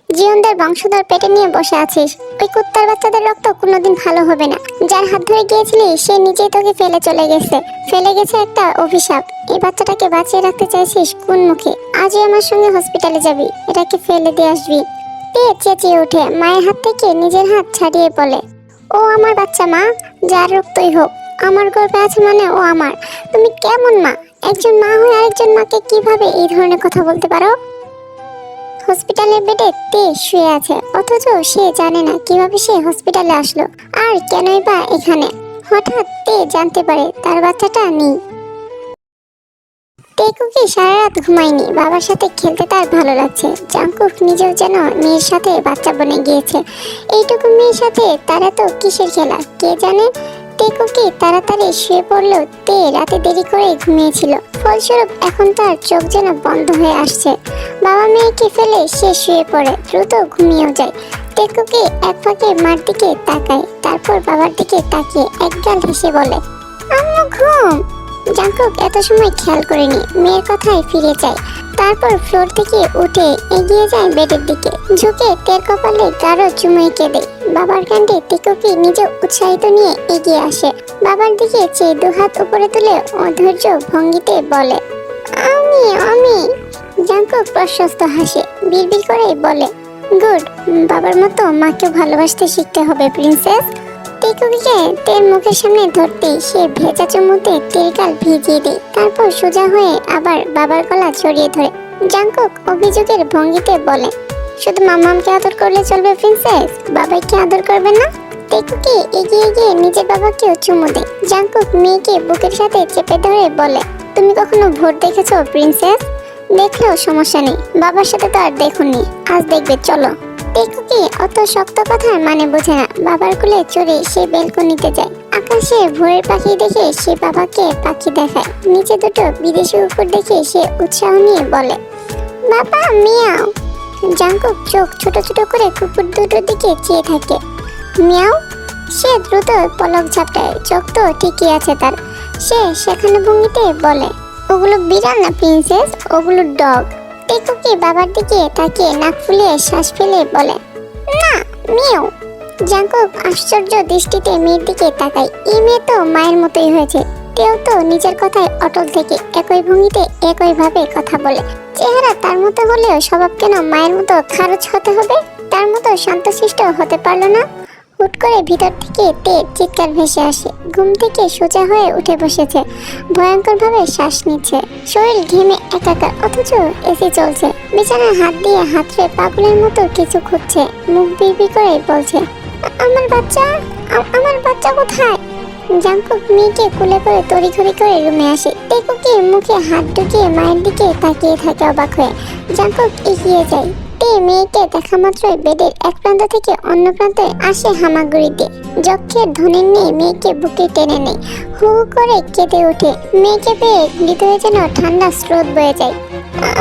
জিয়নদের বংশধর পেটে নিয়ে বসে আছিস। ওই কুত্তার বাচ্চাদের রক্ত কোনোদিন ভালো হবে না। যার হাত ধরে গিয়েছিলি সে নিজেই তোকে ফেলে চলে গেছে। ফেলে গেছে একটা অভিশাপ। এই বাচ্চাটাকে বাঁচিয়ে রাখতে চাইছিস কোন মুখে? আজই আমার সঙ্গে হসপিটালে যাবি, এটাকে ফেলে দিয়ে আসবি। তে চেঁচিয়ে ওঠে, মায়ের হাত থেকে নিজের হাত ছাড়িয়ে বলে, ও আমার বাচ্চা মা, যার রক্তই হোক, আমার গর্ভে আছে মানে ও আমার। তুমি কেমন মা? একজন মা হয়ে আরেকজন মাকে কিভাবে এই ধরনের কথা বলতে পারো? হসপিটালের বেডে তে শুয়ে আছে, অথচ সে জানে না কিভাবে সে হসপিটালে আসলো আর কেনই বা এখানে। হঠাৎ তে জানতে পারে তার বাচ্চাটা নেই। টেকুকি সারা রাত ঘুমায়নি, বাবার সাথে খেলতে তার ভালো লাগছে। জাংকুক নিজেও যেন মেয়ের সাথে বাচ্চা বনে গিয়েছে। এইটুকু মেয়ের সাথে তার এত কিসের খেলা কে জানে। টেকুকি তাড়াতাড়ি শুয়ে পড়লো। তে রাতে দেরি করে ঘুমিয়েছিল, ফলস্বরূপ এখন তার চোখ যেন বন্ধ হয়ে আসছে। বাবা মেয়েকে ফেলে সে শুয়ে পড়ে, দ্রুত ঘুমিয়েও যায়। টেকুকি এক ফাঁকে মার দিকে তাকায়, তারপর বাবার দিকে তাকিয়ে একগাল হেসে বলে, আম্মু ঘুম। জাংকুক এত সময় খেয়াল করেনি, মেয়ের কথায় ফিরে যায়। তারপর ফ্লোর থেকে উঠে এগিয়ে যায় বেডের দিকে, ঝুঁকে তের কপালে গাঢ় চুমু এঁকে দেয়। বাবার কাণ্ডে টেকুকি নিজে উৎসাহিত নিয়ে এগিয়ে আসে। বাবার দিকে চেয়ে দুহাত উপরে তুলে অধৈর্য ভঙ্গিতে বলে, আমি আমি জাংকুক প্রশস্ত হাসে, বিড়বিড় করে বলে, গুড, বাবার মতো মাকেও ভালোবাসতে শিখতে হবে প্রিন্সেস। টেকুকিকে তের মুখের সামনে ধরতেই সে ভেজা চুমুতে তের গাল ভিজিয়ে দেয়। তারপর সোজা হয়ে আবার বাবার গলা জড়িয়ে ধরে। জাংকুক অভিযোগের ভঙ্গিতে বলে, শুধু মামামকে আদর করলে চলবে প্রিন্সেস, বাবাইকে আদর করবে না? টেকুকি এগিয়ে গিয়ে নিজের বাবাকেও চুমু দেয়। জাংকুক মেয়েকে বুকের সাথে চেপে ধরে বলে, তুমি কখনো ভোর দেখেছো প্রিন্সেস? দেখলেও সমস্যা নেই, বাবার সাথে তো আর দেখুনি, আজ দেখবে, চলো। টেকুকি অত শক্ত কথার মানে বোঝে না। বাবার কোলে চড়ে সে বেলকনিতে যায়। আকাশে ভোরের পাখি দেখে সে বাবাকে পাখি দেখায়। নিচে দুটো বিদেশি কুকুর দেখে সে উৎসাহ নিয়ে বলে, বাবা মিয়াও। জাংকুক চোখ ছোট ছোট করে কুকুর দুটোর দিকে চেয়ে থাকে। মিয়াও। সে দ্রুত পলক ঝাপটায়, চোখ তো ঠিকই আছে তার। সে সেখানে ভঙ্গিতে বলে, ওগুলো বিড়াল না প্রিন্সেস, ওগুলো ডগ। টেকুকি বাবার দিকে তাকিয়ে নাক ফুলিয়ে শ্বাস ফেলে বলে, না মিয়াও। জাংকুক আশ্চর্য দৃষ্টিতে মেয়ের দিকে তাকায়। এই মেয়ে তো মায়ের মতোই হয়েছে। তেও তো নিজের কথায় অটল থেকে একই ভঙ্গিতে একই ভাবে কথা বলে। চেহারা তার মতো হলেও স্বভাব কেন মায়ের মতো খারজ হতে হবে? তার মতো শান্তশিষ্ট হতে পারলো না? হুট করে ভিতর থেকে তে চিৎকার ভেসে আসে। ঘুম থেকে সোজা হয়ে উঠে বসেছে, ভয়ঙ্কর ভাবে শ্বাস নিচ্ছে, শরীর ঘেমে একাকার, অথচ এসি চলছে। বিছানায় হাত দিয়ে হাতড়ে পাগলের মতো কিছু খুঁজছে, মুখ বিড়বিড় করে বলছে, আমার বাচ্চা, আমার বাচ্চা কোথায়? জাংকুক মেয়েকে কোলে করে তড়িঘড়ি করে রুমে আসে। টেকুকি মুখে হাত ঢুকিয়ে মায়ের দিকে তাকিয়ে থাকে অবাক হয়ে। জাংকুক এগিয়ে যায়। তে মেয়েকে দেখা মাত্রই বেডের এক প্রান্ত থেকে অন্য প্রান্তে আসে হামাগুড়িতে। যক্ষের ধ্বনি নিয়ে মেয়েকে বুকে টেনে নেয়, হু হু করে কেঁদে ওঠে। মেয়েকে পেয়ে হৃদয়ে যেন ঠান্ডা স্রোত বয়ে যায়।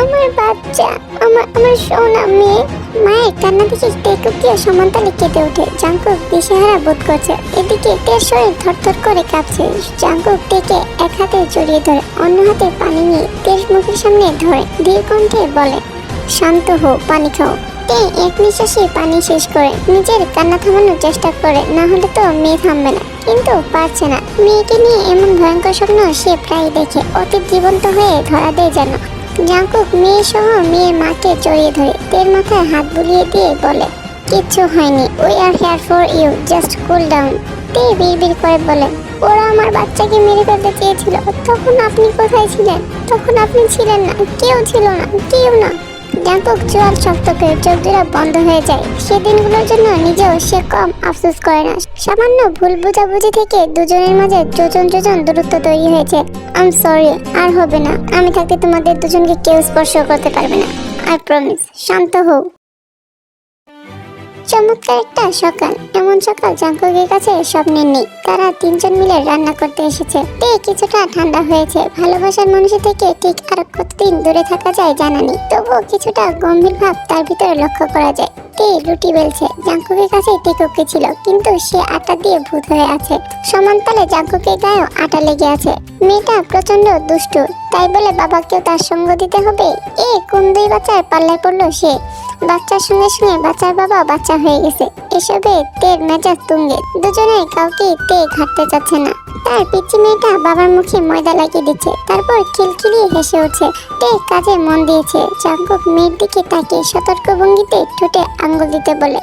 আমার বাচ্চা, আমার আমার সোনা মেয়ে। মায়ের কান্না দেখে টেকুকিও সমান্তালে কেঁদে ওঠে। জাংকুক দিশেহারা বোধ করছে। এদিকে তের শরীর থরথর করে কাঁপছে। জাংকুক তেকে এক হাতে জড়িয়ে ধরে, অন্য হাতে পানি নিয়ে তের মুখের সামনে ধরে ধীর কণ্ঠে বলে, শান্ত হো, পানি খাও। তে এক নিঃশ্বাসে পানি শেষ করে নিজের কান্না থামানোর চেষ্টা করে, না হলে তো মেয়ে থামবে না, কিন্তু পারছে না। মেয়েকে নিয়ে এমন ভয়ঙ্কর স্বপ্ন সে প্রায় দেখে, অতীত জীবন্ত হয়ে ধরা দেয় যেন। জাংকুক মেয়ে সহ মেয়ের মাকে জড়িয়ে ধরে তের মাথায় হাত বুলিয়ে দিয়ে বলে, কিচ্ছু হয়নি, we are here for you, just cool down. তে বিড়বিড় করে বলে, ওরা আমার বাচ্চাকে মেরে ফেলতে চেয়েছিল, তখন আপনি কোথায় ছিলেন? তখন আপনি ছিলেন না, কেউ ছিল না, কেউ না। জাংকুক চোয়াল শক্ত করে চোখ দুটো বন্ধ হয়ে যায়। সেদিনগুলোর জন্য নিজেও সে কম আফসোস করে না। সামান্য ভুল বোঝাবুঝি থেকে দুজনের মাঝে যোজন যোজন দূরত্ব তৈরি হয়েছে। আই এম সরি, আর হবে না। আমি থাকতে তোমাদের দুজনকে কেউ স্পর্শ করতে পারবে না, আই প্রমিস। শান্ত হও। চমৎকার একটা সকাল। এমন সকাল জাংকুকের কাছে স্বপ্নের নেই। তারা তিনজন মিলে রান্না করতে এসেছে। তে কিছুটা ঠান্ডা হয়েছে। ভালোবাসার মানুষের থেকে ঠিক আর কতদিন দূরে থাকা যায় জানা নেই, তবুও কিছুটা গম্ভীর ভাব তার ভিতরে লক্ষ্য করা যায়। তে রুটি বেলছে। জাংকুকের কাছে টেকুকি ছিল, কিন্তু সে আটা দিয়ে ভূত হয়ে আছে। সমানতালে জাংকুকের গায়েও আটা লেগে আছে। মেয়েটা প্রচন্ড দুষ্টু, তাই বলে বাবাকেও তার সঙ্গ দিতে হবে? কোন দুই বাচ্চার পাল্লায় পড়লো সে? বাচ্চার সঙ্গে সঙ্গে বাচ্চার বাবা বাচ্চা হয়ে গেছে। এসবে তের মেজাজ তুঙ্গে, দুজনে কাউকে তে ঘাটতে চাচ্ছে না। তার পিচ্চি মেয়েটা বাবার মুখে ময়দা লাগিয়ে দিচ্ছে, তারপর খিলখিলিয়ে হেসে উঠছে। তে কাজে মন দিয়েছে। জাঙ্কুক মেয়ের দিকে তাকিয়ে সতর্ক ভঙ্গিতে ঠোঁটে আঙ্গুল দিতে বলে।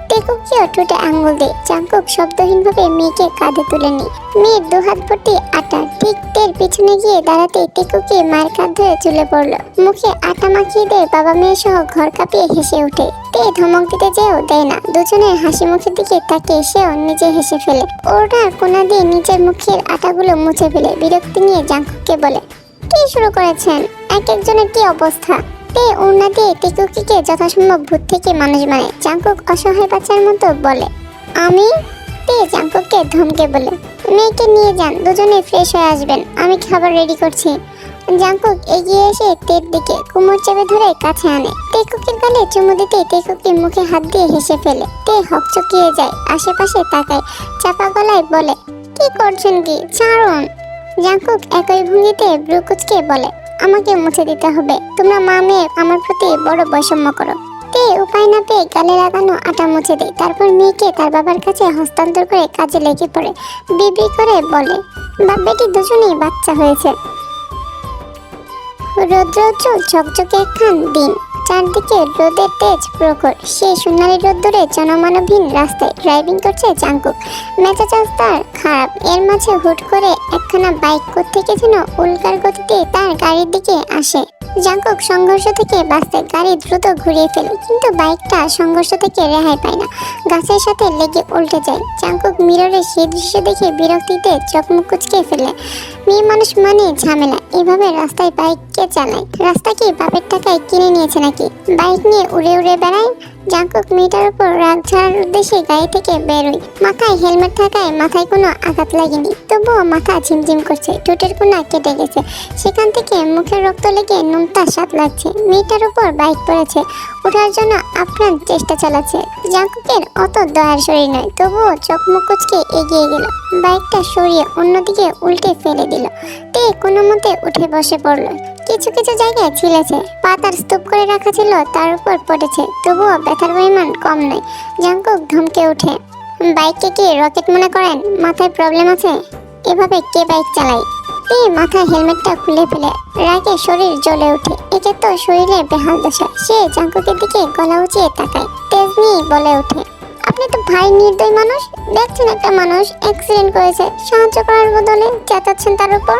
টেকুকিও ঠোঁটে আঙ্গুল দেয়। জাঙ্কুক শব্দহীনভাবে মেয়েকে কাঁধে তুলে নি। মেয়ের দুহাত ভর্তি আটা। ঠিক তের পিছনে গিয়ে দাঁড়াতে টেকুকি মায়ের কাঁধ ধরে চলে পড়লো। মুখে আটা মাখিয়ে দিয়ে বাবা মেয়ে সহ ঘর কাঁপিয়ে হেসে ওঠে। তে ধমক দিতে যেও দেয় না। দুজনের হাসি মুখের দিকে তাকিয়ে সেও নিজে হেসে ফেলে। ওটার কোনা দিয়ে নিজের মুখের আটাগুলো মুছে ফেলে বিরক্তি নিয়ে জাঙ্কুককে বলে, কি শুরু করেছেন? এক একজনের কি অবস্থা? তে ওড়না দিয়ে টেকুকিকে যথাসম্ভব ভূত থেকে মানুষ বানায়। জাঙ্কুক অসহায় বাচ্চার মতো বলে, আমি? তে জাঙ্কুককে ধমকে বলে, মেয়েকে নিয়ে যান, দুজনে ফ্রেশ হয়ে আসবেন, আমি খাবার রেডি করছি। জাঙ্কুক এগিয়ে এসে তের দিকে কোমর চেপে ধরে কাছে আনে। টেকুকির গালে চুমু দিতে টেকুকি মুখে হাত দিয়ে হেসে ফেলে। তে হকচকিয়ে যায়, আশেপাশে তাকায়, চাপা গলায় বলে, কি করছেন কি? ছাড়ুন। জাঙ্কুক একই ভঙ্গিতে ব্রু কুচকে বলে, আমাকে মুছে দিতে হবে। তোমরা মা মেয়ে আমার প্রতি বড় বৈষম্য করো। তে উপায় না পেয়ে গালে লাগানো আটা মুছে দেয়। তারপর মেয়েকে তার বাবার কাছে হস্তান্তর করে কাজে লেগে পড়ে। বিবি করে বলে, বাপ বেটি দুজনেই বাচ্চা হয়েছে। রৌদ্রোজ্জ্বল ঝকঝকে একখান দিন। চারদিকে রোদের তেজ প্রখর। সেই সোনালি রোদ্দুরে জনমানবহীন রাস্তায় ড্রাইভিং করছে জাঙ্কুক। মেজাজ তার খারাপ। এর মাঝে হুট করে একখানা বাইক কোত্থেকে যেন উল্কার গতিতে তার গাড়ির দিকে আসে। জাঙ্কুক সংঘর্ষ থেকে বাঁচতে গাড়ি দ্রুত ঘুরিয়ে ফেলে, কিন্তু বাইকটা সংঘর্ষ থেকে রেহাই পায় না, গাছের সাথে লেগে উল্টে যায়। জাঙ্কুক মিররে সেই দৃশ্য দেখে বিরক্তিতে চোখ মুখ কুঁচকে ফেলে। মেয়ে মানুষ মানে ঝামেলা। এভাবে রাস্তায় বাইক কে চালায়? রাস্তা কি বাপের টাকায় কিনে নিয়েছে নাকি? বাইক নিয়ে উড়ে উড়ে বেড়ায়। জাঙ্কুক মেয়েটার উপর রাগ ঝাড়ার উদ্দেশ্যে গাড়ি থেকে বেরোয়। মাথায় হেলমেট থাকায় মাথায় কোনো আঘাত লাগেনি, তবুও মাথা ঝিমঝিম করছে। ঠোঁটের কোনা কেটে গেছে, সেখান থেকে মুখের রক্ত লেগে নোনতা স্বাদ লাগছে। মেয়েটার উপর বাইক পড়েছে, ওঠার জন্য আপ্রাণ চেষ্টা চালাচ্ছে। জাঙ্কুকের অত দয়ার শরীর নয়, তবুও চোখ মুখ কুচকে এগিয়ে গেল। বাইকটা সরিয়ে অন্যদিকে উল্টে ফেলে দিল। তে কোনো মতে উঠে বসে পড়লো। কিছু কিছু জায়গায় ছিলেছে, পা তার স্তূপ করে রাখা ছিল, তার উপর পড়েছে, তবুও ব্যথার পরিমাণ কম নয়। জাঙ্কুক ধমকে ওঠে, বাইককে কি রকেট মনে করেন? মাথায় প্রবলেম আছে? এভাবে কে বাইক চালায়? তে মাথায় হেলমেটটা খুলে ফেলে। রাগে শরীর জ্বলে ওঠে। একে তো শরীরে বেহাল দশা। সে জাঙ্কুকের দিকে গলা উঁচিয়ে তাকায়। তেজনি বলে ওঠে, আপনি তো ভাই নির্দয় মানুষ। দেখছেন একটা মানুষ অ্যাক্সিডেন্ট করেছে, সাহায্য করার বদলে চেঁচাচ্ছেন তার উপর।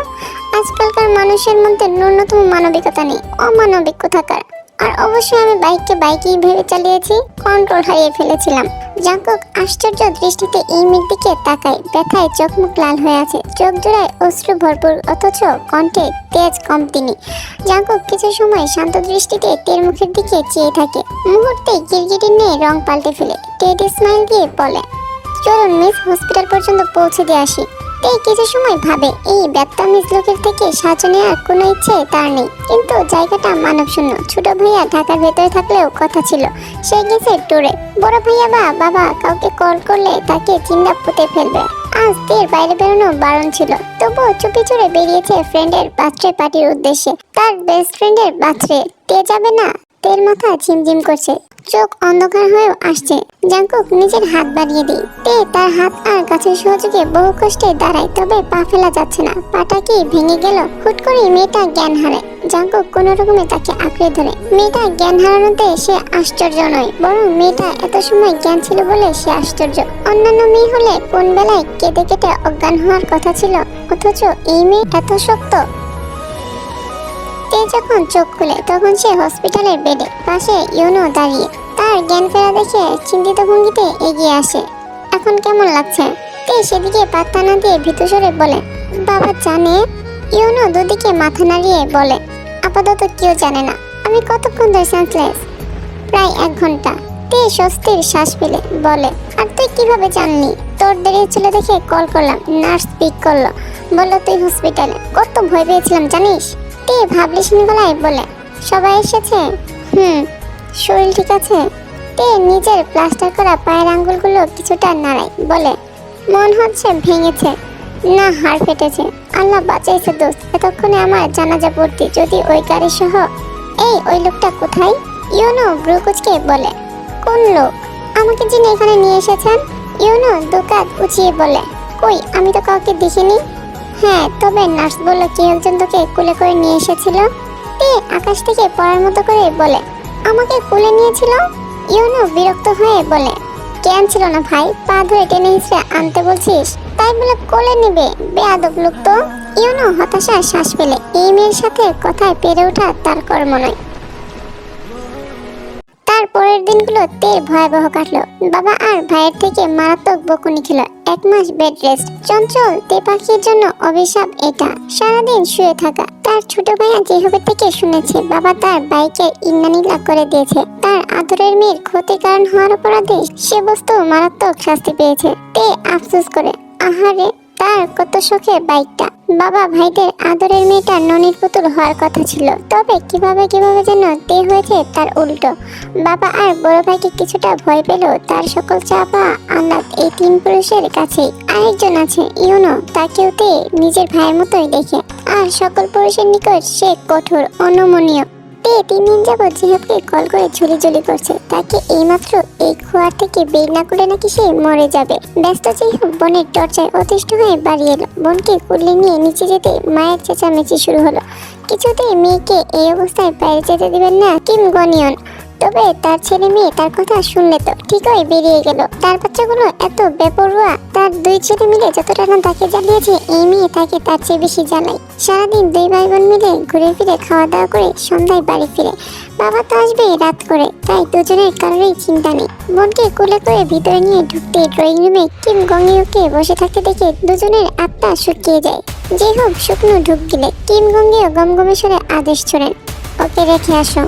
আজকালকার মানুষের মধ্যে ন্যূনতম মানবিকতা নেই, অমানবিক কোথাকার। আর অবশ্যই আমি বাইককে বাইকই ভেবে চালিয়েছি, কন্ট্রোল হারিয়ে ফেলেছিলাম। জাঙ্কুক আশ্চর্য দৃষ্টিতে এই মেয়ের দিকে তাকায়। ব্যথায় চোখ মুখ লাল হয়ে আছে, চোখ জোড়ায় অশ্রু ভরপুর, অথচ কণ্ঠে তেজ কম তিনি। জাঙ্কুক কিছু সময় শান্ত দৃষ্টিতে তের মুখের দিকে চেয়ে থাকে। মুহূর্তে গিরগিটি নিয়ে রং পাল্টে ফেলে টেডি স্মাইল দিয়ে বলে, চলুন মিস, হসপিটাল পর্যন্ত পৌঁছে দিয়ে আসি। এই কিছু সময় ভাবে এই ব্যক্তামিজ লোকের থেকে সাহায্য নেওয়ার কোনো ইচ্ছে তার নেই, কিন্তু জায়গাটা মানব শূন্য। ছোট ভাইয়া ঢাকার ভেতরে থাকলেও কথা ছিল, সে গেছে ট্যুরে। বড় ভাইয়া বা বাবা কাউকে কল করলে তাকে চিন্তা পুঁতে ফেলবে। আজ তের বাইরে বেরোনো বারণ ছিল, তবুও চুপি চুরে বেরিয়েছে ফ্রেন্ডের বার্থডে পার্টির উদ্দেশ্যে। তার বেস্ট ফ্রেন্ডের বার্থডে, তে যাবে না? তের মাথা ঝিমঝিম করছে, চোখ অন্ধকার হয়েও আসছে। জাঙ্কুক নিজের হাত বাড়িয়ে দেয়। তে তার হাত আর গাছের সহযোগে বহু কষ্টে দাঁড়ায়, তবে পা ফেলা যাচ্ছে না। পাটা কি ভেঙে গেল? হুট করে মেয়েটা জ্ঞান হারায়। জাঙ্কুক কোনো রকমে তাকে আঁকড়ে ধরে। মেয়েটা জ্ঞান হারানোতে সে আশ্চর্য নয়, বরং মেয়েটা এত সময় জ্ঞান ছিল বলে সে আশ্চর্য। অন্যান্য মেয়ে হলে কোন বেলায় কেঁদে কেটে অজ্ঞান হওয়ার কথা ছিল, অথচ এই মেয়ে এত শক্ত। তে যখন চোখ খুলে তখন সে হসপিটালের বেডে, পাশে ইউনো দাঁড়িয়ে। তার জ্ঞান ফেরা দেখে চিন্তিত ভঙ্গিতে এগিয়ে আসে। এখন কেমন লাগছে? তে সেদিকে পাত্তা না দিয়ে ভীতস্বরে বলে, বাবা জানে? ইউনো দুদিকে মাথা নাড়িয়ে বলে, আপাতত কেউ জানে না। আমি কতক্ষণ ধরে সেন্সলেস? প্রায় 1 ঘন্টা। তে স্বস্তির শ্বাস ফেলে বলে, আর তুই কিভাবে জানলি? তোর দেরি হচ্ছিল দেখে কল করলাম, নার্স পিক করলো, বললো তুই হসপিটালে। কত ভয় পেয়েছিলাম জানিস? তে ভাবলিসিন গলায় বলে, সবাই এসেছে? শরীর ঠিক আছে? তে নিজের প্লাস্টার করা পায়ের আঙ্গুলগুলো কিছুটা নাড়ায়, বলে, মন হচ্ছে ভেঙেছে, না হাড় ফেটেছে। আল্লাহ বাঁচাইছে দোস্ত, এতক্ষণে আমার জানাজা পড়তি যদি ওই গাড়ি সহ। এই ওই লোকটা কোথায়? ইউনো ব্রুকুচকে বলে, কোন লোক? আমাকে যিনি এখানে নিয়ে এসেছেন? ইউনো দুকাত উঁচিয়ে বলে, কই, আমি তো কাউকে দেখিনি। হ্যাঁ, তবে নার্স বলল কি একজন তোকে কোলে করে নিয়ে এসেছিল। তে আকাশ থেকে পড়ার মতো করে বলে, আমাকে কোলে নিয়েছিল? ইউনো বিরক্ত হয়ে বলে, জ্ঞান ছিল না ভাই, পা ধরে টেনে হিসড়ে আনতে বলছিস, তাই বলে কোলে নিবে? বেয়াদব লোক তো। ইউনো হতাশা শ্বাস ফেলে, এই মেয়ের সাথে কথায় পেরে ওঠা তার কর্ম নয়। তার পরের দিনগুলো তের ভয়াবহ কাটলো। বাবা আর ভাইয়ের থেকে মারাত্মক বকুনি খেল। 1 মাস বেড রেস্ট। চঞ্চল তে পাখির জন্য অভিশাপ এটা, সারাদিন শুয়ে থাকা। তার ছোট ভাইয়া যেভাবে থেকে শুনেছে বাবা তার বাইকের ইন্নানিলা করে দিয়েছে, তার আদরের মেয়ের ক্ষতির কারণ হওয়ার অপরাধে সে বস্তু মারাত্মক শাস্তি পেয়েছে। তে আফসোস করে, আহারে, তার কত শখের বাইকটা। বাবা ভাইদের আদরের মেয়েটা ননির পুতুল হওয়ার কথা ছিল, তবে কিভাবে যেন তে হয়েছে তার উল্টো। বাবা আর বড় ভাইকে কিছুটা ভয় পেল, তার সকল চাপা আহ্লাদ এই 3 পুরুষের কাছেই। আরেকজন আছে ইউনো, তাকেও তে নিজের ভাইয়ের মতোই দেখে, আর সকল পুরুষের নিকট সে কঠোর, অনমনীয়। তে 3 দিন যাবৎ জিহাবকে কল করে ঝুলি করছে, তাকে এইমাত্র এই খোয়ার থেকে বের না করলে নাকি সে মরে যাবে। ব্যস্ত জিহাব বোনের চর্চায় অতিষ্ঠ হয়ে বাড়ি এলো। বোনকে কুলে নিয়ে নিচে যেতে মায়ের চেঁচামেচি শুরু হলো। কিছুতেই মেয়েকে এই অবস্থায় বাইরে যেতে দিবেন না কিম গনিয়ন। তবে তার ছেলে মেয়ে তার কথা শুনলে তো ঠিকই বেরিয়ে গেল। তার বাচ্চাগুলো এত বেপরোয়া, তার 2 ছেলে মিলে যতটা না তাকে জ্বালিয়েছে, এই মেয়ে তাকে তার চেয়ে বেশি জ্বালায়। সারাদিন 2 ভাই বোন মিলে ঘুরে ফিরে খাওয়া দাওয়া করে সন্ধ্যায় বাড়ি ফিরে। বাবা তো আসবে রাত করে, তাই দুজনের কারোরই চিন্তা নেই। বোনকে কোলে করে ভিতরে নিয়ে ঢুকতে ড্রয়িং রুমে কিম গঙ্গিওকে বসে থাকতে দেখে দুজনের আত্মা শুকিয়ে যায়। যে হোক শুকনো ঢুক দিলে কিম গঙ্গিও গমগমে স্বরে আদেশ ছোড়েন, ওকে রেখে আসো।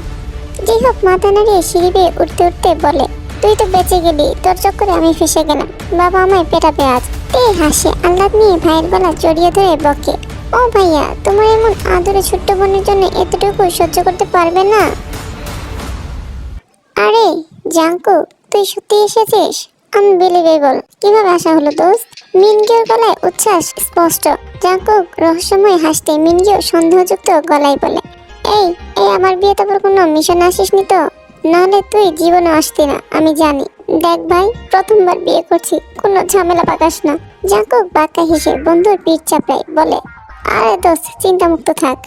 যে হোক মাথা নাড়িয়ে সিঁড়ি বেয়ে উঠতে বলে, তুই তো বেঁচে গেলি, তোর চক্করে আমি ফেসে গেলাম, বাবা আমায় পেটাবে আজ। তে হাসে, আহ্লাদ নিয়ে ভাইয়ের গলা জড়িয়ে ধরে বকে, ও ভাইয়া, তোমার এমন আদরে ছোট্ট বোনের জন্য এতটুকু সহ্য করতে পারবে না? আরে জাঙ্কুক, তুই সত্যি এসেছিস? আনবিলিভেবল, কিভাবে আসা হলো দোস্ত? মিনগিওর গলায় উচ্ছ্বাস স্পষ্ট। জাঙ্কুক রহস্যময় হাসতে মিনগিও সন্দেহযুক্ত গলায় বলে, এই এই আমার বিয়ে তারপর কোনো মিশন আসিসনি তো? নাহলে তুই জীবনে আসতি না, আমি জানি। দেখ ভাই, প্রথমবার বিয়ে করছি, কোনো ঝামেলা পাকাস না। জাঙ্কুক বাঁকা হেসে বন্ধুর পিঠ চাপড়ায় বলে, আরে দোস্ত, চিন্তামুক্ত থাক।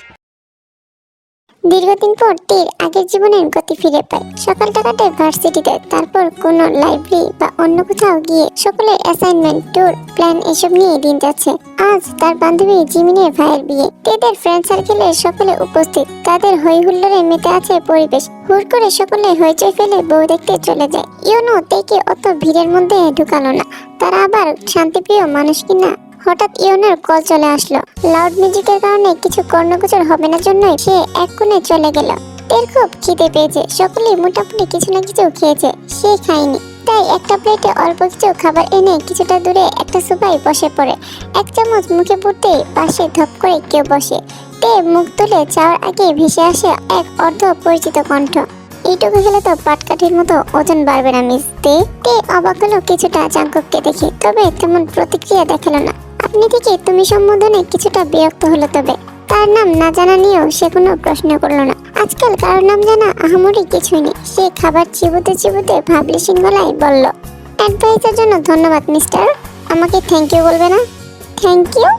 দীর্ঘদিন পর তীর আগের জীবনের গতি ফিরে পায়। সকালটা কাটে ভার্সিটিতে, তারপর কোনো লাইব্রেরি বা অন্য কোথাও গিয়ে সকলের অ্যাসাইনমেন্ট, ট্যুর, প্ল্যান এসব নিয়ে দিন যাচ্ছে। আজ তার বান্ধবী জিমিনের ভাইয়ের বিয়ে। তেদের ফ্রেন্ড সার্কেলের সকলে উপস্থিত, তাদের হই হুল্লোড়ে মেতে আছে পরিবেশ। হুড় করে সকলে হইচই ফেলে বউ দেখতে চলে যায়। ইউনো তেকে অত ভিড়ের মধ্যে ঢুকালো না, তারা আবার শান্তিপ্রিয় মানুষ কিনা। হঠাৎ ইউনোর কল চলে আসলো। লাউড মিউজিকের কারণে কিছু কর্ণগোচর হবে না জন্যই সে এক কোণে চলে গেল। তের খুব খিদে পেয়েছে, সকলেই মোটামুটি কিছু না কিছু খেয়েছে, সে খায়নি। তাই একটা প্লেটে অল্প কিছু খাবার এনে কিছুটা দূরে একটা সোফায় বসে পড়ে। 1 চামচ মুখে পড়তেই পাশে ধপ করে কেউ বসে। তে মুখ তুলে চাওয়ার আগে ভেসে আসে এক অর্ধ পরিচিত কণ্ঠ, এইটুকু খেলে তো পাটকাঠির মতো ওজন বাড়বে না মিস তে। তে অবাক হলো কিছুটা জাঙ্কুককে দেখে, তবে তেমন প্রতিক্রিয়া দেখালো না। আপনি থেকে তুমি সম্বোধনে কিছুটা বিরক্ত হলো, তবে তার নাম না জানা নিয়েও সে কোনো প্রশ্ন করলো না। আজকাল কারোর নাম জানা আহামরি কিছুই নেই। সে খাবার চিবুতে ভাবলেশীন গলায় বলল, অ্যাডভাইসের জন্য ধন্যবাদ মিস্টার। আমাকে থ্যাংক ইউ বলবে না? Thank you?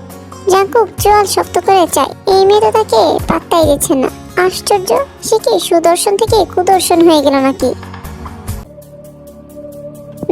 জাঙ্কুক চোয়াল শক্ত করে চায়, এই মেয়ে তো তাকে পাত্তাই দিচ্ছে না। আশ্চর্য, সে কি সুদর্শন থেকে কুদর্শন হয়ে গেল নাকি?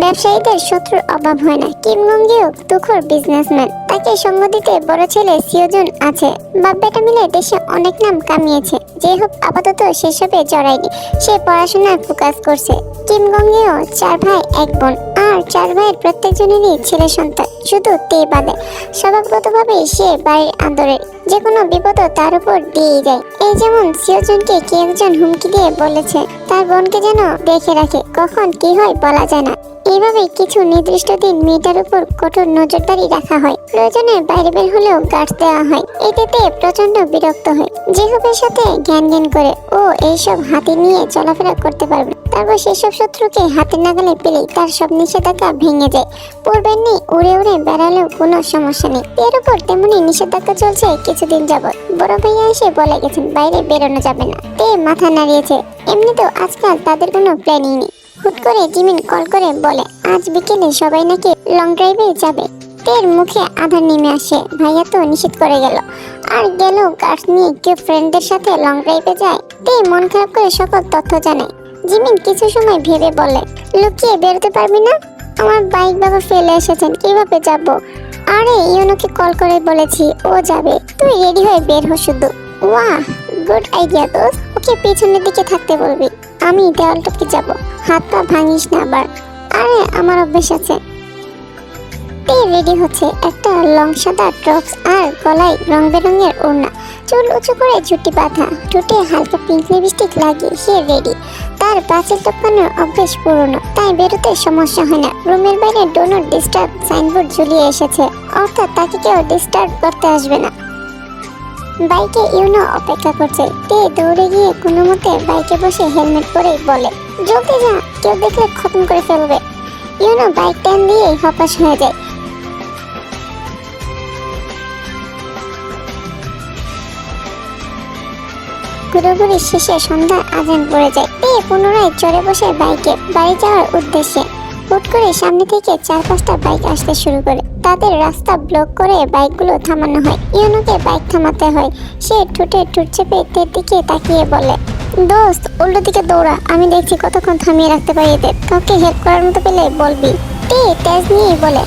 ব্যবসায়ীদের শত্রুর অভাব হয় না। কিম গঙ্গিও তুখোর বিজনেসম্যান, তাকে সঙ্গ দিতে বড় ছেলে সিওজুন আছে। বাপ বেটা মিলে দেশে অনেক নাম কামিয়েছে। যে হোক আপাতত সেসবে জড়ায়নি, সে পড়াশোনায় ফোকাস করছে। কিম গঙ্গিও 4 ভাই 1 বোন, আর 4 ভাইয়ের প্রত্যেকজনেরই ছেলে সন্তান, শুধু তে বাদে। স্বভাবগতভাবে সে বাড়ির আদরের, যে কোনো বিপদ তার উপর দিয়েই যায়। এই যেমন সিওজুনকে কে একজন হুমকি দিয়ে বলেছে তার বোনকে যেন দেখে রাখে, কখন কি হয় বলা যায় না। এইভাবে কিছু নির্দিষ্ট দিন মেয়েটার উপর কঠোর নজরদারি রাখা হয়, প্রয়োজনে বাইরে বের হলেও গার্ড দেওয়া হয়। এতে প্রচন্ড বিরক্ত হয়। জেহুবের সাথে জ্ঞান করে ও এইসব হাতে নিয়ে চলাফেরা করতে পারবে। তারপর সেসব শত্রুকে হাতের নাগালে পেলেই তার সব নিষেধাজ্ঞা ভেঙে যায়। পূর্বের নেই উড়ে উড়ে বেড়ালেও কোনো সমস্যা নেই। এর উপর তেমনি নিষেধাজ্ঞা চলছে কিছুদিন যাবৎ। বড় ভাইয়া এসে বলে গেছেন বাইরে বেরোনো যাবে না। তে মাথা নাড়িয়েছে। এমনিতেও আজকাল তাদের কোনো প্ল্যানিং নেই। হুট করে জিমিন কল করে বলে আজ বিকেলে সবাই নাকি লং ড্রাইভে যাবে। তের মুখে আধার নেমে আসে। ভাইয়া তো নিষেধ করে গেল, আর গেল গার্ড নিয়ে কেউ ফ্রেন্ডদের সাথে লং ড্রাইভে যায়। তে মন খারাপ করে সকল তথ্য জানায়। জিমিন কিছু সময় ভেবে বলে লুকিয়ে বেরোতে পারবি না? আমার বাইক বাবা ফেলে এসেছেন, কিভাবে যাব? আরে ইউনোকে কল করে বলেছি, ও যাবে, তুই রেডি হয়ে বের হ শুধু। ওয়াহ, গুড আইডিয়া দোস্ত। ওকে পেছনের দিকে থাকতে বলবি, আমি দেওয়াল টপকে যাব। হাত পা ভাঙিস না আবার। আরে আমার অভ্যেস আছে। তে রেডি হচ্ছে। একটা লং সাদা টপস আর গলায় রং বেরঙের ওড়না, চুল উঁচু করে ঝুটি বাঁধা, ঠোঁটে হালকা পিঙ্ক লিপস্টিক লাগিয়ে সে রেডি। তার পাঁচিল টপকানোর অভ্যেস পুরনো, তাই বেরোতে সমস্যা হয় না। রুমের বাইরে ডো নট ডিস্টার্ব সাইনবোর্ড ঝুলিয়ে এসেছে, অর্থাৎ তাকে কেউ ডিস্টার্ব করতে আসবে না। বাইকে ইউনো অপেক্ষা করছে। তে দৌড়ে গিয়ে কোনো মতে বাইকে বসে হেলমেট পরে বলে জলদি যা, কেউ দেখলে খতম করে ফেলবে। ইউনো বাইক টান দিয়ে হতাশ হয়ে যায়। ঘুরোঘুরি শেষে সন্ধ্যা আজান পড়ে যায়। তে পুনরায় চড়ে বসে বাইকে বাড়ি যাওয়ার উদ্দেশ্যে। হুট করে সামনে থেকে 4-5টা বাইক আসতে শুরু করে। তাদের রাস্তা ব্লক করে বাইকগুলো থামানো হয়। ইউনোকে বাইক থামাতে হয়। সে ঠোঁটে ঠোঁট চেপে তের দিকে তাকিয়ে বলে দোস্ত উল্টো দিকে দৌড়া, আমি দেখছি কতক্ষণ থামিয়ে রাখতে পারি এদের। কাউকে হেল্প করার মতো পেলে বলবি। তে তেজ নিয়ে বলে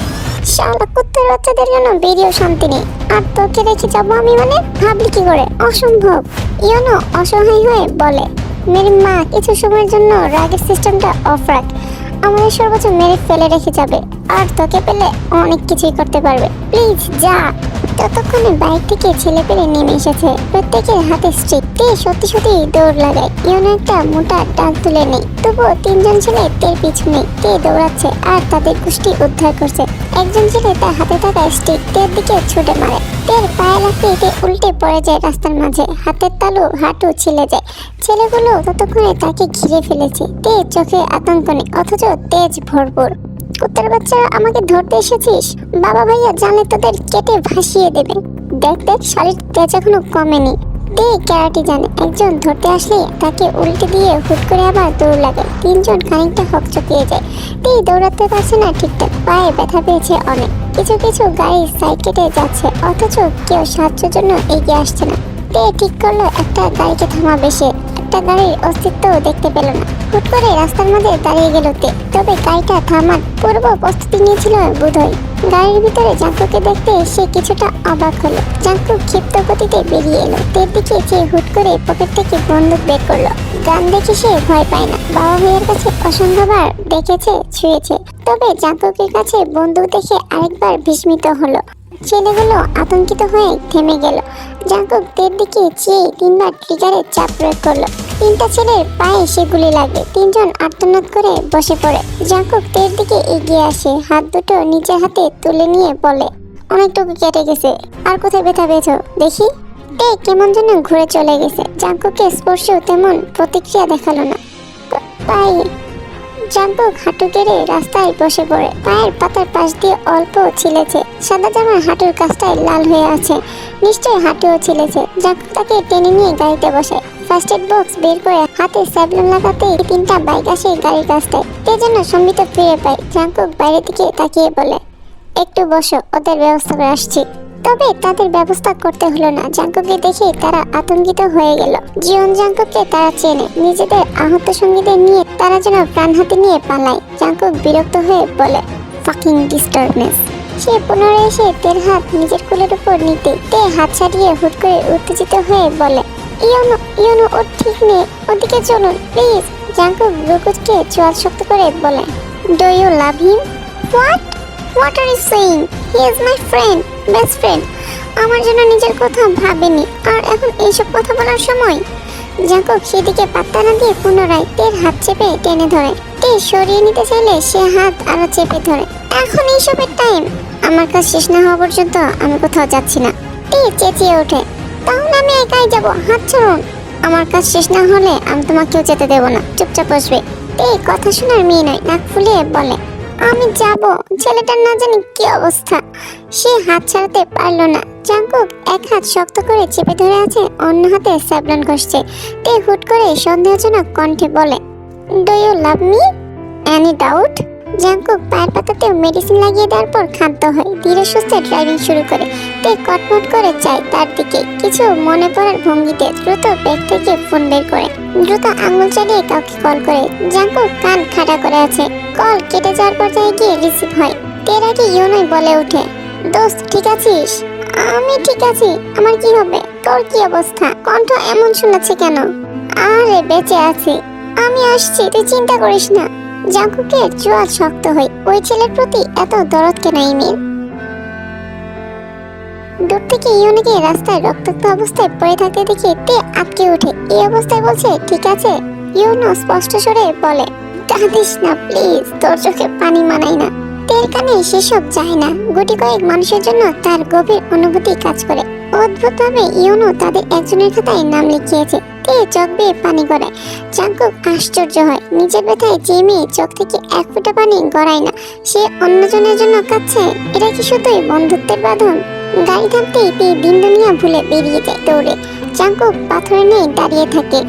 শালা কুত্তের বাচ্চাদের জন্য বেরিয়েও শান্তি নেই, আর তোকে রেখে যাবো আমি মানে? ভাবলি কি করে? অসম্ভব। ইউনো অসহায় হয়ে বলে মেরি মা, কিছু সময়ের জন্য রাগের সিস্টেমটা অফ রাখ। আমাদের সর্বোচ্চ মেরে ফেলে রেখে যাবে, আর তোকে পেলে অনেক কিছুই করতে পারবে। প্লিজ যা। ততক্ষণে বাইক থেকে ছেলে পেলে নেমে এসেছে। প্রত্যেকের হাতে স্ট্রিক। তে সত্যি সত্যি দৌড় লাগায়। ইউনো একটা মোটা ডাল তুলে নেই, তবুও 3জন ছেলে তের পিছনে। তে দৌড়াচ্ছে আর তাদের গোষ্ঠী উদ্ধার করছে। একজন ছেলে তার হাতে থাকা স্টিক তের দিকে ছুটে মারে। তের পায়ে লাগতে তে উল্টে পড়ে যায় রাস্তার মাঝে। হাতের তালু হাঁটু ছিলে যায়। ছেলেগুলো ততক্ষণে তাকে ঘিরে ফেলেছে। তে চোখে আতঙ্ক নেই, অথচ তেজ ভরপুর। কুত্তার বাচ্চারা, আমাকে ধরতে এসেছিস? বাবা ভাইয়া জানলে তোদের কেটে ভাসিয়ে দেবে। দেখ দেখ, শাড়ির তেজ এখনো কমেনি। তে ক্যারাটি জানে, একজন ধরতে আসলে তাকে উল্টে দিয়ে হুট করে আবার দৌড় লাগে। 3জন খানিকটা হকচকিয়ে যায়। তে দৌড়াতে পারছে না ঠিকঠাক, পায়ে ব্যথা পেয়েছে অনেক। কিছু কিছু গাড়ি সাইড কেটে যাচ্ছে, অথচ কেউ সাহায্যের জন্য এগিয়ে আসছে না। তে ঠিক করলো একটা গাড়িকে থামাবে সে। একটা গাড়ির অস্তিত্বও দেখতে পেল না। হুট করে রাস্তার মধ্যে দাঁড়িয়ে গেল তে। তবে গাড়িটা থামার পূর্ব প্রস্তুতি নিয়েছিল বোধহয়। গাড়ির ভিতরে জাঙ্কুকে দেখতে সে কিছুটা অবাক হলো। জাঙ্কু ক্ষিপ্ত গতিতে বেরিয়ে এলো। তের দিকে চেয়ে হুট করে পকেট থেকে বন্দুক বের করলো। গান দেখে সে ভয় পায় না। বাবা ভাইয়ের কাছে অসংখ্যবার দেখেছে, ছুঁয়েছে। তবে জাঙ্কুকের কাছে বন্দুক দেখে আরেকবার বিস্মিত হলো। ছেলেগুলো আতঙ্কিত হয়ে থেমে গেল। জাঙ্কুক তের দিকে চেয়ে 3বার ট্রিগারে চাপ প্রয়োগ করলো। 3টা ছেলের পায়ে সে গুলি লাগে। 3জন আর্তনাদ করে বসে পড়ে। জাঙ্কুক তের দিকে এগিয়ে আসে, হাত দুটো নিজের হাতে তুলে নিয়ে বলে অনেকটুকু কেটে গেছে, আর কোথায় ব্যথা পেয়েছো দেখি? তে কেমন যেন ঘুরে চলে গেছে। জাঙ্কুকে স্পর্শেও তেমন প্রতিক্রিয়া দেখালো না। পায়ে জাঙ্কুক হাঁটু গেড়ে রাস্তায় বসে পড়ে। পায়ের পাতার পাশ দিয়ে অল্প ছিলেছে। সাদা জামার হাঁটুর কাছটায় লাল হয়ে আছে, নিশ্চয়ই হাঁটুও ছিলেছে। জাঙ্কুক তাকে টেনে নিয়ে গাড়িতে বসে। ফার্স্ট এড বক্স বের করে হাতে স্যাবলন লাগাতেই 3টা বাইক আসে গাড়ির কাছটায়। তে যেন সম্মিত ফিরে পায়। জাঙ্কুক বাইরের দিকে তাকিয়ে বলে একটু বসো, ওদের ব্যবস্থা করে আসছি। তবে তাদের ব্যবস্থা করতে হলো না। জাঙ্কুকে দেখে তারা আতঙ্কিত হয়ে গেল। জিওন জাঙ্কুককে তারা চেনে। নিজেদের আহত সঙ্গীদের নিয়ে তারা যেন প্রাণ হাতে নিয়ে পালায়। জাঙ্কুক বিরক্ত হয়ে বলে ফাকিং ডিস্টার্বনেস। সে পুনরায় এসে তের হাত নিজের কোলের উপর নিতে তে হাত ছাড়িয়ে হুট করে উত্তেজিত হয়ে বলে ইউনো ইউনো, ও ঠিক নেই, ওদিকে চলুন প্লিজ। জাঙ্কুক ব্রুকুচকে চোয়াল শক্ত করে বলে do you love him? What are you saying? He is my friend, best friend. আমার জন্য নিজের কথা ভাবেনি, আর এখন এইসব কথা বলার সময়? জাঙ্কুক সেদিকে পাত্তা না দিয়ে পুনরায় তের হাত চেপে টেনে ধরে। তে তে সরিয়ে নিতে চাইলে সে হাত আরো চেপে ধরে। এখন এইসবের টাইম, আমার কাজ শেষ না হওয়া পর্যন্ত আমি কোথাও যাচ্ছি না। তে চেঁচিয়ে ওঠে, তাহলে আমি একাই যাব, হাত ছাড়ুন। আমার কাজ শেষ না হলে আমি তোমাকেও যেতে দেব না, চুপচাপ বসবে। তে কথা শোনার মেয়ে নয়, নাক ফুলিয়ে বলে, আমি যাব। ছেলেটার না জানি কি অবস্থা, সে হাত ছাড়াতে পারলো না। জাঙ্কুক এক হাত শক্ত করে চেপে ধরে আছে, অন্য হাতে স্যাবলন ঘষছে। তে হুট করে সন্দেহজনক কণ্ঠে বলে, do you love me? Any doubt? Jungkook পায়ের পাতাতেও মেডিসিন লাগিয়ে দেওয়ার পর ক্ষান্ত হয়, ধীরে সুস্থে ড্রাইভিং শুরু করে। তে কটমট করে চায় তার দিকে, কিছু মনে পড়ার ভঙ্গিতে দ্রুত ব্যাগ থেকে ফোন বের করে দ্রুত আঙুল চালিয়ে কাউকে কল করে। জাঙ্কুক কান খাড়া করে আছে। কল কেটে যাওয়ার পর্যায়ে গিয়ে রিসিভ হয়। তের আগে ইউনোই বলে ওঠে, দোস্ত ঠিক আছিস? আমি ঠিক আছি, আমার কি হবে? তোর কি অবস্থা? কণ্ঠ এমন শোনাচ্ছে কেন? আরে বেঁচে আছি, আমি আসছি, তুই চিন্তা করিস না। জাঙ্কুকের চোয়াল শক্ত হয়, ওই ছেলের প্রতি এত দরদ কেন এই মেয়ের? দূর থেকে ইউনিকে রাস্তায় রক্তাক্ত অবস্থায় পড়ে থাকতে দেখে তে আটকে ওঠে। এই অবস্থায় বলছে, ঠিক আছে? ইউনো স্পষ্ট স্বরে বলে, কাঁদিস না প্লিজ, তোর চোখে পানি মানাই না। তের কানে সেসব যায় না। গুটি কয়েক মানুষের জন্য তার গভীর অনুভূতি কাজ করে। অদ্ভুতভাবে ইউনো তাদের একজনের খাতায় নাম লিখিয়েছে। তে চোখ বেয়ে পানি গড়ায়। জাঙ্কুক আশ্চর্য হয়, নিজের ব্যথায় যে মেয়ে চোখ থেকে এক ফোঁটা পানি গড়ায় না, সে অন্যজনের জন্য কাঁদছে। এটা কি শুধুই বন্ধুত্বের বাঁধন? গাড়ি থামতেই তে দিন দুনিয়া ভুলে বেরিয়ে যায় দৌড়ে। জাঙ্কুক পাথরের ন্যায় দাঁড়িয়ে থাকে।